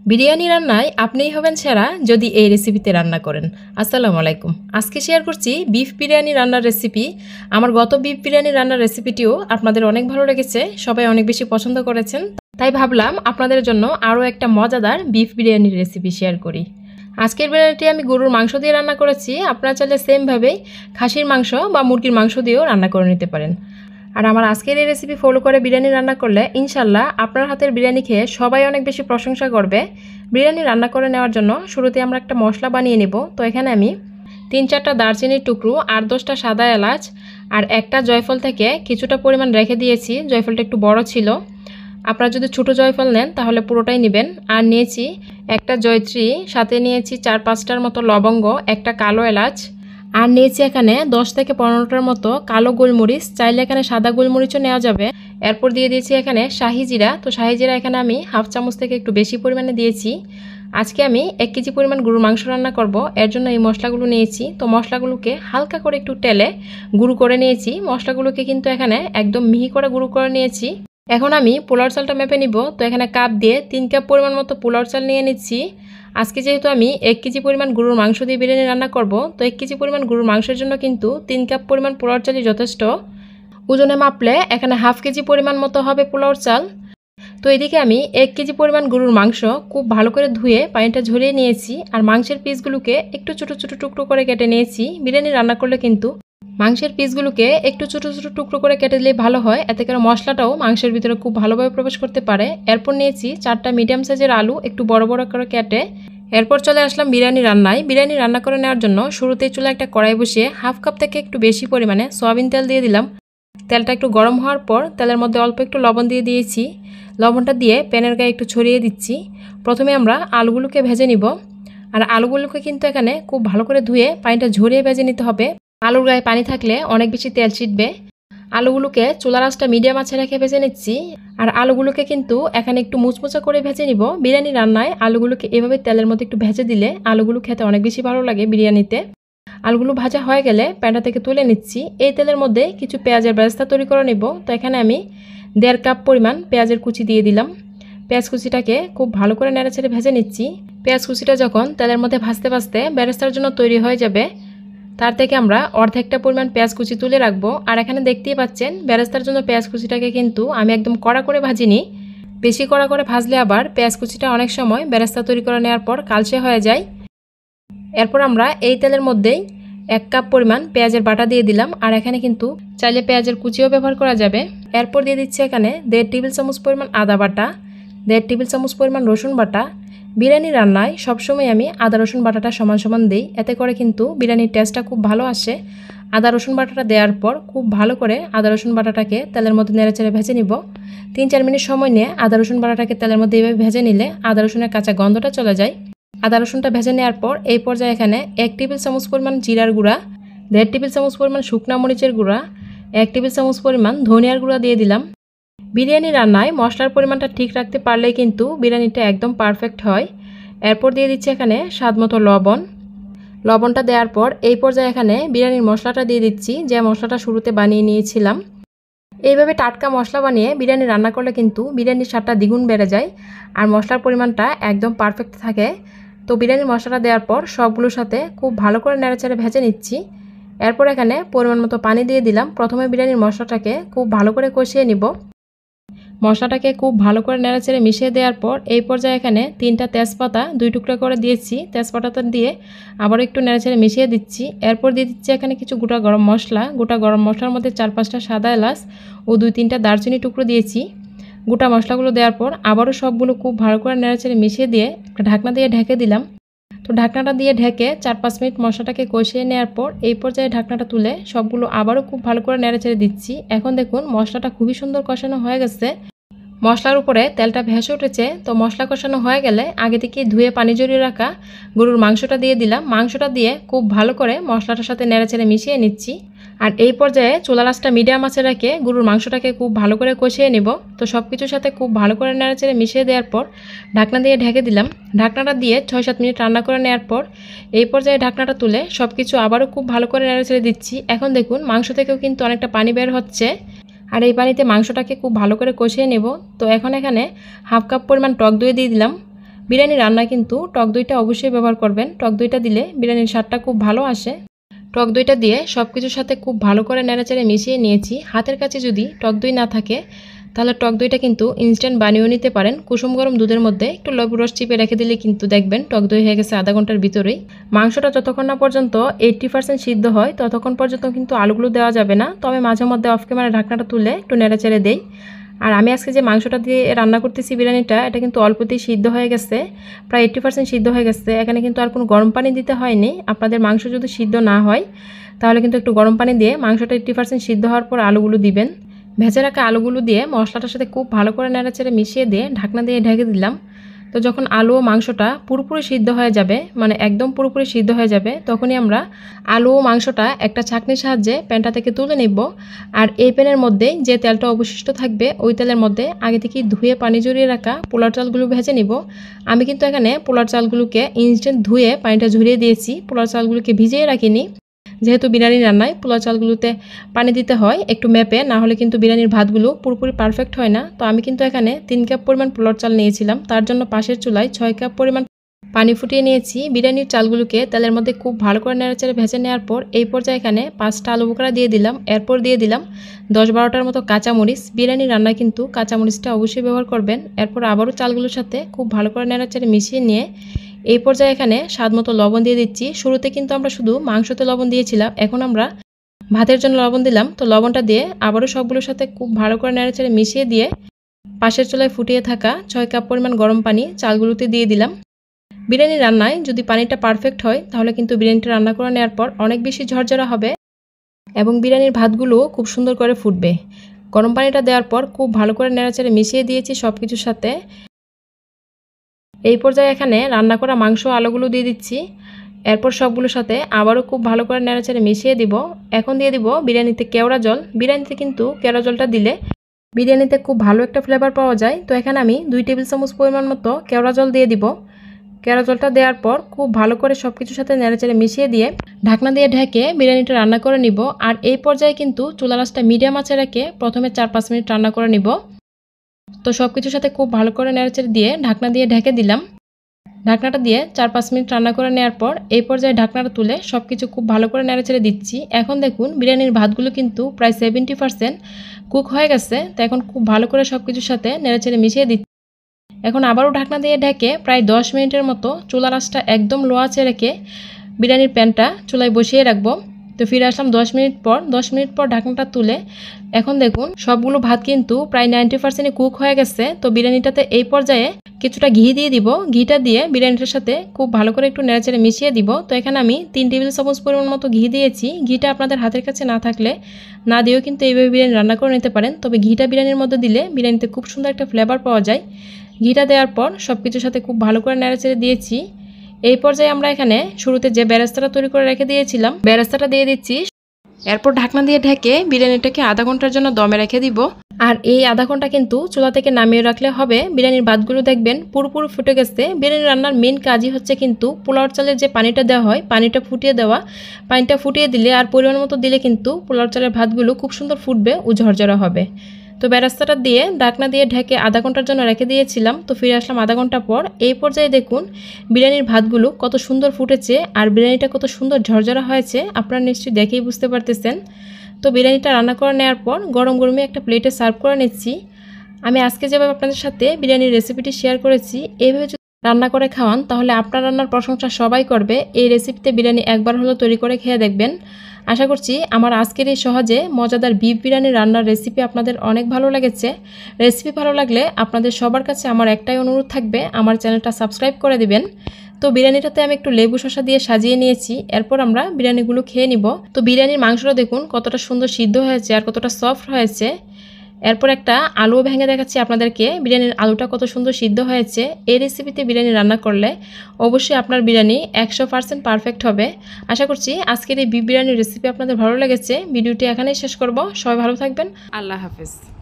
বিরিয়ানি রান্নায় আপনিই হবেন সেরা যদি এই রেসিপিতে রান্না করেন। আসসালামু আলাইকুম। আজকে শেয়ার করছি বিফ বিরিয়ানি রান্নার রেসিপি। আমার গত বিফ বিরিয়ানি রান্নার রেসিপিটিও আপনাদের অনেক ভালো লেগেছে, সবাই অনেক বেশি পছন্দ করেছেন। তাই ভাবলাম আপনাদের জন্য আরও একটা মজাদার বিফ বিরিয়ানির রেসিপি শেয়ার করি। আজকের বিরিয়ানিটি আমি গরুর মাংস দিয়ে রান্না করেছি। আপনারা চাইলে সেমভাবেই খাসির মাংস বা মুরগির মাংস দিয়েও রান্না করে নিতে পারেন। আর আমার আজকের এই রেসিপি ফলো করে বিরিয়ানি রান্না করলে ইনশাল্লাহ আপনার হাতের বিরিয়ানি খেয়ে সবাই অনেক বেশি প্রশংসা করবে। বিরিয়ানি রান্না করে নেওয়ার জন্য শুরুতে আমরা একটা মশলা বানিয়ে নেব। তো এখানে আমি 3-4টা দারচিনির টুকরো, 8-10টা সাদা এলাচ আর একটা জয়ফল থেকে কিছুটা পরিমাণ রেখে দিয়েছি। জয়ফলটা একটু বড় ছিল, আপনারা যদি ছোটো জয়ফল নেন তাহলে পুরোটাই নেবেন। আর নিয়েছি একটা জয়ত্রী, সাথে নিয়েছি 4-5টার মতো লবঙ্গ, একটা কালো এলাচ, আর নিয়েছি এখানে 10 থেকে 15টার মতো কালো গোলমরিচ, চাইলে এখানে সাদা গোলমরিচও নেওয়া যাবে। এরপর দিয়ে দিয়েছি এখানে শাহি জিরা। তো শাহি জিরা এখানে আমি 1/2 চামচ থেকে একটু বেশি পরিমাণে দিয়েছি। আজকে আমি 1 কেজি পরিমাণ গরুর মাংস রান্না করব, এর জন্য এই মশলাগুলো নিয়েছি। তো মশলাগুলোকে হালকা করে একটু তেলে গুঁড়ো করে নিয়েছি। মশলাগুলোকে কিন্তু এখানে একদম মিহি করে গুঁড়ো করে নিয়েছি। এখন আমি পোলাও চালটা মেপে নিব। তো এখানে কাপ দিয়ে 3 কাপ পরিমাণ মতো পোলাও চাল নিয়ে নিচ্ছি। আজকে যেহেতু আমি 1 কেজি পরিমাণ গরুর মাংস দিয়ে বিরিয়ানি রান্না করব, তো 1 কেজি পরিমাণ গরুর মাংসের জন্য কিন্তু 3 কাপ পরিমাণ পোলাও চালই যথেষ্ট। ওজনে মাপলে এখানে 1/2 কেজি পরিমাণ মতো হবে পোলাও চাল। তো এদিকে আমি 1 কেজি পরিমাণ গরুর মাংস খুব ভালো করে ধুয়ে পানিটা ঝরিয়ে নিয়েছি। আর মাংসের পিসগুলোকে একটু ছোটো ছোটো টুকরো করে কেটে নিয়েছি। বিরিয়ানি রান্না করলে কিন্তু মাংসের পিসগুলোকে একটু ছোটো ছোটো টুকরো করে কেটে দিলে ভালো হয়, এতে করে মশলাটাও মাংসের ভিতরে খুব ভালোভাবে প্রবেশ করতে পারে। এরপর নিয়েছি 4টা মিডিয়াম সাইজের আলু, একটু বড় বড় করে কেটে। এরপর চলে আসলাম বিরিয়ানি রান্নায়। বিরিয়ানি রান্না করে নেওয়ার জন্য শুরুতেই চুলায় একটা কড়াই বসিয়ে 1/2 কাপ থেকে একটু বেশি পরিমাণে সয়াবিন তেল দিয়ে দিলাম। তেলটা একটু গরম হওয়ার পর তেলের মধ্যে অল্প একটু লবণ দিয়ে দিয়েছি। লবণটা দিয়ে প্যানের গায়ে একটু ছড়িয়ে দিচ্ছি। প্রথমে আমরা আলুগুলোকে ভেজে নিব। আর আলুগুলোকে কিন্তু এখানে খুব ভালো করে ধুয়ে পানিটা ঝরিয়ে ভেজে নিতে হবে। আলুর গায়ে পানি থাকলে অনেক বেশি তেল ছিটবে। আলুগুলোকে চুলার আঁচটা মিডিয়াম আঁচে রেখে ভেজে নিচ্ছি। আর আলুগুলোকে কিন্তু এখানে একটু মুচমুচা করে ভেজে নিব। বিরিয়ানি রান্নায় আলুগুলোকে এভাবে তেলের মধ্যে একটু ভেজে দিলে আলুগুলো খেতে অনেক বেশি ভালো লাগে বিরিয়ানিতে। আলুগুলো ভাজা হয়ে গেলে প্যানটা থেকে তুলে নিচ্ছি। এই তেলের মধ্যে কিছু পেঁয়াজের বেরেস্তা তৈরি করে নেব। তো এখানে আমি 1.5 কাপ পরিমাণ পেঁয়াজের কুচি দিয়ে দিলাম। পেঁয়াজ কুচিটাকে খুব ভালো করে নেড়েচেড়ে ভেজে নিচ্ছি। পেঁয়াজ কুচিটা যখন তেলের মধ্যে ভাজতে ভাজতে বেরেস্তার জন্য তৈরি হয়ে যাবে, তার থেকে আমরা অর্ধেকটা পরিমাণ পেঁয়াজ কুচি তুলে রাখবো। আর এখানে দেখতেই পাচ্ছেন বেরেস্তার জন্য পেঁয়াজ কুচিটাকে কিন্তু আমি একদম কড়া করে ভাজিনি। বেশি কড়া করে ভাজলে আবার পেঁয়াজ কুচিটা অনেক সময় বেরেস্তা তৈরি করে নেওয়ার পর কালচে হয়ে যায়। এরপর আমরা এই তেলের মধ্যেই 1 কাপ পরিমাণ পেঁয়াজের বাটা দিয়ে দিলাম। আর এখানে কিন্তু চাইলে পেঁয়াজের কুচিও ব্যবহার করা যাবে। এরপর দিয়ে দিচ্ছি এখানে 1.5 টেবিল চামচ পরিমাণ আদা বাটা, 1.5 টেবিল চামচ পরিমাণ রসুন বাটা। বিরিয়ানি রান্নায় সবসময় আমি আদা রসুন বাটাটা সমান সমান দিই, এতে করে কিন্তু বিরিয়ানির টেস্টটা খুব ভালো আসে। আদা রসুন বাটাটা দেওয়ার পর খুব ভালো করে আদা রসুন বাটাটাকে তেলের মধ্যে নেড়েচেড়ে ভেজে নিব। 3-4 মিনিট সময় নিয়ে আদা রসুন বাটাটাকে তেলের মধ্যে এইভাবে ভেজে নিলে আদা রসুনের কাঁচা গন্ধটা চলে যায়। আদা রসুনটা ভেজে নেওয়ার পর এই পর্যায়ে এখানে 1 টেবিল চামচ পরিমাণ জিরার গুঁড়া, 1.5 টেবিল চামচ পরিমাণ শুকনা মরিচের গুঁড়া, 1 টেবিল চামচ পরিমাণ ধনিয়ার গুঁড়া দিয়ে দিলাম। বিরিয়ানি রান্নায় মশলার পরিমাণটা ঠিক রাখতে পারলেই কিন্তু বিরিয়ানিটা একদম পারফেক্ট হয়। এরপর দিয়ে দিচ্ছি এখানে স্বাদ মতো লবণ। লবণটা দেওয়ার পর এই পর্যায়ে এখানে বিরিয়ানির মশলাটা দিয়ে দিচ্ছি, যে মশলাটা শুরুতে বানিয়ে নিয়েছিলাম। এইভাবে টাটকা মশলা বানিয়ে বিরিয়ানি রান্না করলে কিন্তু বিরিয়ানির স্বাদটা দ্বিগুণ বেড়ে যায় আর মশলার পরিমাণটা একদম পারফেক্ট থাকে। তো বিরিয়ানির মশলাটা দেওয়ার পর সবগুলোর সাথে খুব ভালো করে নেড়েচেড়ে ভেজে নিচ্ছি। এরপর এখানে পরিমাণ মতো পানি দিয়ে দিলাম। প্রথমে বিরিয়ানির মশলাটাকে খুব ভালো করে কষিয়ে নিব। মশলাটাকে খুব ভালো করে নেড়েচেড়ে মিশিয়ে দেওয়ার পর এই পর্যায়ে এখানে 3টা তেজপাতা 2 টুকরা করে দিয়েছি। তেজপাতাটা দিয়ে আবারও একটু নেড়েচেড়ে মিশিয়ে দিচ্ছি। এরপর দিয়ে দিচ্ছি এখানে কিছু গোটা গরম মশলা। গোটা গরম মশলার মধ্যে 4-5টা সাদা এলাচ ও 2-3টা দারচিনি টুকরো দিয়েছি। গোটা মশলাগুলো দেওয়ার পর আবারও সবগুলো খুব ভালো করে নেড়েচেড়ে মিশিয়ে দিয়ে একটা ঢাকনা দিয়ে ঢেকে দিলাম। তো ঢাকনাটা দিয়ে ঢেকে 4-5 মিনিট মশলাটাকে কষিয়ে নেওয়ার পর এই পর্যায়ে ঢাকনাটা তুলে সবগুলো আবারও খুব ভালো করে নেড়েচেড়ে দিচ্ছি। এখন দেখুন মশলাটা খুবই সুন্দর কষানো হয়ে গেছে। মশলার উপরে তেলটা ভেসে উঠেছে। তো মশলা কষানো হয়ে গেলে আগে থেকে ধুয়ে পানি জড়িয়ে রাখা গরুর মাংসটা দিয়ে দিলাম। মাংসটা দিয়ে খুব ভালো করে মশলাটার সাথে নেড়েচেড়ে মিশিয়ে নিচ্ছি। আর এই পর্যায়ে চুলার আঁচটা মিডিয়াম আঁচে রেখে গরুর মাংসটাকে খুব ভালো করে কষিয়ে নেব। তো সব কিছুর সাথে খুব ভালো করে নেড়েচেড়ে মিশিয়ে দেওয়ার পর ঢাকনা দিয়ে ঢেকে দিলাম। ঢাকনাটা দিয়ে 6-7 মিনিট রান্না করে নেওয়ার পর এই পর্যায়ে ঢাকনাটা তুলে সব কিছু আবারও খুব ভালো করে নেড়েচেড়ে দিচ্ছি। এখন দেখুন মাংস থেকেও কিন্তু অনেকটা পানি বের হচ্ছে। আর এই পানিতে মাংসটাকে খুব ভালো করে কষিয়ে নেব। তো এখন এখানে 1/2 কাপ পরিমাণ টক দই দিয়ে দিলাম। বিরিয়ানি রান্নায় কিন্তু টক দইটা অবশ্যই ব্যবহার করবেন। টক দইটা দিলে বিরিয়ানির স্বাদটা খুব ভালো আসে। টক দইটা দিয়ে সব কিছুর সাথে খুব ভালো করে নেড়েচেড়ে মিশিয়ে নিয়েছি। হাতের কাছে যদি টক দই না থাকে তাহলে টক দইটা কিন্তু ইনস্ট্যান্ট বানিয়েও নিতে পারেন। কুসুম গরম দুধের মধ্যে একটু লেবু রস চিপে রেখে দিলে কিন্তু দেখবেন টক দই হয়ে গেছে আধা ঘন্টার ভিতরেই। মাংসটা যতক্ষণ না পর্যন্ত 80% সিদ্ধ হয় ততক্ষণ পর্যন্ত কিন্তু আলুগুলো দেওয়া যাবে না। তবে মাঝে মধ্যে অফ ক্যামেরা ঢাকনাটা তুলে একটু নেড়েচেড়ে দেই। আর আমি আজকে যে মাংসটা দিয়ে রান্না করতেছি বিরিয়ানিটা, এটা কিন্তু অল্পতেই সিদ্ধ হয়ে গেছে, প্রায় 80% সিদ্ধ হয়ে গেছে। এখানে কিন্তু আর কোনো গরম পানি দিতে হয়নি। আপনাদের মাংস যদি সিদ্ধ না হয় তাহলে কিন্তু একটু গরম পানি দিয়ে মাংসটা 80% সিদ্ধ হওয়ার পর আলুগুলো দিবেন। ভেজে রাখা আলুগুলো দিয়ে মশলাটার সাথে খুব ভালো করে নেড়েচেড়ে মিশিয়ে দিয়ে ঢাকনা দিয়ে ঢেকে দিলাম। তো যখন আলু ও মাংসটা পুরোপুরি সিদ্ধ হয়ে যাবে, মানে একদম পুরোপুরি সিদ্ধ হয়ে যাবে, তখনই আমরা আলু ও মাংসটা একটা ছাঁকনির সাহায্যে প্যানটা থেকে তুলে নেব। আর এই প্যানের মধ্যে যে তেলটা অবশিষ্ট থাকবে ওই তেলের মধ্যে আগে থেকে ধুয়ে পানি ঝরিয়ে রাখা পোলার চালগুলো ভেজে নিব। আমি কিন্তু এখানে পোলার চালগুলোকে ইনস্ট্যান্ট ধুয়ে পানিটা ঝরিয়ে দিয়েছি, পোলার চালগুলোকে ভিজিয়ে রাখিনি। যেহেতু বিরিয়ানি রান্নায় পোলাও চালগুলোতে পানি দিতে হয় একটু মেপে, না হলে কিন্তু বিরিয়ানির ভাতগুলো পুরোপুরি পারফেক্ট হয় না। তো আমি কিন্তু এখানে 3 কাপ পরিমাণ পোলাও চাল নিয়েছিলাম, তার জন্য পাশের চুলায় 6 কাপ পরিমাণ পানি ফুটিয়ে নিয়েছি। বিরিয়ানির চালগুলোকে তেলের মধ্যে খুব ভালো করে নেড়েচেড়ে ভেজে নেওয়ার পর এই পর্যায়ে এখানে 5টা আলু বোখরা দিয়ে দিলাম। এরপর দিয়ে দিলাম 10-12টার মতো কাঁচামরিচ। বিরিয়ানি রান্নায় কিন্তু কাঁচামরিচটা অবশ্যই ব্যবহার করবেন। এরপর আবারও চালগুলোর সাথে খুব ভালো করে নেড়েচেড়ে মিশিয়ে নিয়ে এই পর্যায়ে এখানে স্বাদ মতো লবণ দিয়ে দিচ্ছি। শুরুতে কিন্তু আমরা শুধু মাংসতে লবণ দিয়েছিলাম, এখন আমরা ভাতের জন্য লবণ দিলাম। তো লবণটা দিয়ে আবারও সবগুলোর সাথে খুব ভালো করে নেড়েচেড়ে মিশিয়ে দিয়ে পাশের চুলায় ফুটিয়ে থাকা 6 কাপ পরিমাণ গরম পানি চালগুলোতে দিয়ে দিলাম। বিরিয়ানি রান্নায় যদি পানিটা পারফেক্ট হয় তাহলে কিন্তু বিরিয়ানিটা রান্না করে নেওয়ার পর অনেক বেশি ঝরঝরা হবে এবং বিরিয়ানির ভাতগুলো খুব সুন্দর করে ফুটবে। গরম পানিটা দেওয়ার পর খুব ভালো করে নেড়েচেড়ে মিশিয়ে দিয়েছি সব কিছুর সাথে। এই পর্যায়ে এখানে রান্না করা মাংস আলুগুলো দিয়ে দিচ্ছি। এরপর সবগুলোর সাথে আবারও খুব ভালো করে নেড়েচেড়ে মিশিয়ে দিব। এখন দিয়ে দিব বিরিয়ানিতে কেওড়া জল। বিরিয়ানিতে কিন্তু কেওড়া জলটা দিলে বিরিয়ানিতে খুব ভালো একটা ফ্লেভার পাওয়া যায়। তো এখানে আমি 2 টেবিল চামচ পরিমাণ মতো কেওড়া জল দিয়ে দিব। কেওড়া জলটা দেওয়ার পর খুব ভালো করে সব কিছুর সাথে নেড়েচেড়ে মিশিয়ে দিয়ে ঢাকনা দিয়ে ঢেকে বিরিয়ানিটা রান্না করে নিব। আর এই পর্যায়ে কিন্তু চুলার আঁচটা মিডিয়াম আঁচে রেখে প্রথমে 4-5 মিনিট রান্না করে নিব। তো সব কিছুর সাথে খুব ভালো করে নেড়েচেড়ে দিয়ে ঢাকনা দিয়ে ঢেকে দিলাম। ঢাকনাটা দিয়ে 4-5 মিনিট রান্না করে নেওয়ার পর এই পর্যায়ে ঢাকনাটা তুলে সব কিছু খুব ভালো করে নেড়েচেড়ে দিচ্ছি। এখন দেখুন বিরিয়ানির ভাতগুলো কিন্তু প্রায় 70% কুক হয়ে গেছে। তো এখন খুব ভালো করে সব কিছুর সাথে নেড়েচেড়ে মিশিয়ে দিচ্ছি। এখন আবারও ঢাকনা দিয়ে ঢেকে প্রায় 10 মিনিটের মতো চুলার আঁচটা একদম লো আঁচে রেখে বিরিয়ানির প্যানটা চুলায় বসিয়ে রাখবো। তো ফিরে আসলাম 10 মিনিট পর। 10 মিনিট পর ঢাকনাটা তুলে এখন দেখুন সবগুলো ভাত কিন্তু প্রায় 90% কুক হয়ে গেছে। তো বিরিয়ানিটাতে এই পর্যায়ে কিছুটা ঘি দিয়ে দিব। ঘিটা দিয়ে বিরিয়ানিটার সাথে খুব ভালো করে একটু নেড়েচেড়ে মিশিয়ে দিব। তো এখানে আমি 3 টেবিল চামচ পরিমাণ মতো ঘি দিয়েছি। ঘিটা আপনাদের হাতের কাছে না থাকলে না দিয়েও কিন্তু এইভাবে বিরিয়ানি রান্না করে নিতে পারেন। তবে ঘিটা বিরিয়ানির মধ্যে দিলে বিরিয়ানিতে খুব সুন্দর একটা ফ্লেভার পাওয়া যায়। ঘিটা দেওয়ার পর সব কিছুর সাথে খুব ভালো করে নেড়েচেড়ে দিয়েছি। এই পর্যায়ে আমরা এখানে শুরুতে যে বেরেস্তাটা তৈরি করে রেখে দিয়েছিলাম বেরেস্তাটা দিয়ে দিচ্ছি। এরপর ঢাকনা দিয়ে ঢেকে বিরিয়ানিটাকে আধা ঘন্টার জন্য দমে রেখে দিব। আর এই আধা ঘন্টা কিন্তু চুলা থেকে নামিয়ে রাখলে হবে। বিরিয়ানির ভাতগুলো দেখবেন পুরোপুরি ফুটে গেছে। বিরিয়ানি রান্নার মেন কাজই হচ্ছে কিন্তু পোলাও চালের যে পানিটা দেওয়া হয় পানিটা ফুটিয়ে দেওয়া। পানিটা ফুটিয়ে দিলে আর পরিমাণ মতো দিলে কিন্তু পোলাও চালের ভাতগুলো খুব সুন্দর ফুটবে ও ঝরঝরা হবে। তো বেরেস্তাটা দিয়ে ঢাকনা দিয়ে ঢেকে আধা ঘন্টার জন্য রেখে দিয়েছিলাম। তো ফিরে আসলাম আধা ঘন্টা পর। এই পর্যায়ে দেখুন বিরিয়ানির ভাতগুলো কত সুন্দর ফুটেছে আর বিরিয়ানিটা কত সুন্দর ঝরঝরা হয়েছে, আপনারা নিশ্চয়ই দেখেই বুঝতে পারতেছেন। তো বিরিয়ানিটা রান্না করে নেওয়ার পর গরম গরমে একটা প্লেটে সার্ভ করে নিচ্ছি। আমি আজকে যেভাবে আপনাদের সাথে বিরিয়ানির রেসিপিটি শেয়ার করেছি এইভাবে যদি রান্না করে খাওয়ান তাহলে আপনার রান্নার প্রশংসা সবাই করবে। এই রেসিপিতে বিরিয়ানি একবার হলো তৈরি করে খেয়ে দেখবেন। আশা করছি আমার আজকের এই সহজে মজাদার বিফ বিরিয়ানি রান্নার রেসিপি আপনাদের অনেক ভালো লেগেছে। রেসিপি ভালো লাগলে আপনাদের সবার কাছে আমার একটাই অনুরোধ থাকবে, আমার চ্যানেলটা সাবস্ক্রাইব করে দিবেন। তো বিরিয়ানিটাতে আমি একটু লেবু শসা দিয়ে সাজিয়ে নিয়েছি। এরপর আমরা বিরিয়ানিগুলো খেয়ে নিব। তো বিরিয়ানির মাংসটা দেখুন কতটা সুন্দর সিদ্ধ হয়েছে আর কতটা সফট হয়েছে। এরপর একটা আলুও ভেঙে দেখাচ্ছি আপনাদেরকে বিরিয়ানির আলুটা কত সুন্দর সিদ্ধ হয়েছে। এই রেসিপিতে বিরিয়ানি রান্না করলে অবশ্যই আপনার বিরিয়ানি 100% পারফেক্ট হবে। আশা করছি আজকের এই বিফ বিরিয়ানির রেসিপি আপনাদের ভালো লেগেছে। ভিডিওটি এখানেই শেষ করব। সবাই ভালো থাকবেন। আল্লাহ হাফেজ।